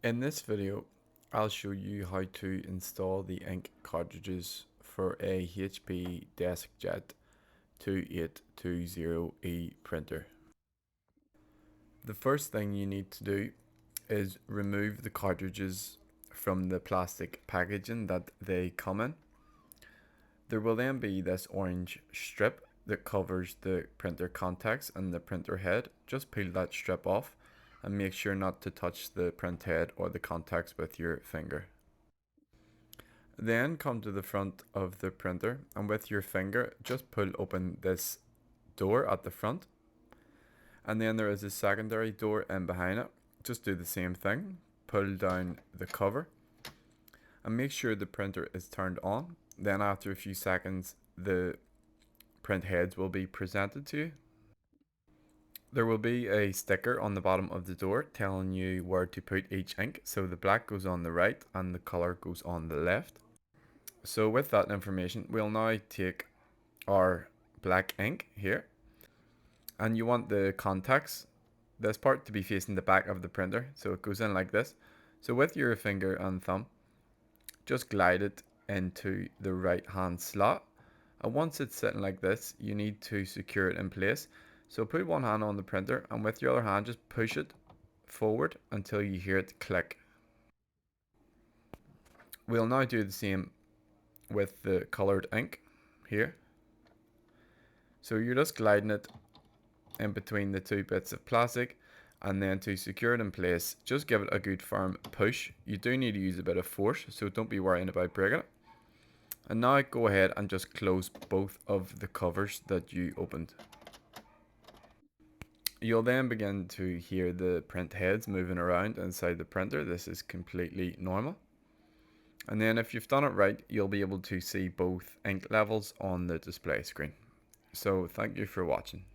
In this video, I'll show you how to install the ink cartridges for a HP DeskJet 2820e printer. The first thing you need to do is remove the cartridges from the plastic packaging that they come in. There will then be this orange strip that covers the printer contacts and the printer head. Just peel that strip off and make sure not to touch the print head or the contacts with your finger. Then come to the front of the printer and with your finger just pull open this door at the front, and then there is a secondary door in behind it. Just do the same thing, pull down the cover and make sure the printer is turned on. Then after a few seconds the print heads will be presented to you. There will be a sticker on the bottom of the door telling you where to put each ink. So the black goes on the right and the color goes on the left. So with that information, we'll now take our black ink here, and you want the contacts, this part, to be facing the back of the printer. So it goes in like this. So with your finger and thumb, just glide it into the right hand slot. And once it's sitting like this, you need to secure it in place. So put one hand on the printer and with your other hand just push it forward until you hear it click. We'll now do the same with the colored ink here. So you're just gliding it in between the two bits of plastic, and then to secure it in place, just give it a good firm push. You do need to use a bit of force, so don't be worrying about breaking it. And now go ahead and just close both of the covers that you opened. You'll then begin to hear the print heads moving around inside the printer. This is completely normal. And then if you've done it right, you'll be able to see both ink levels on the display screen. So thank you for watching.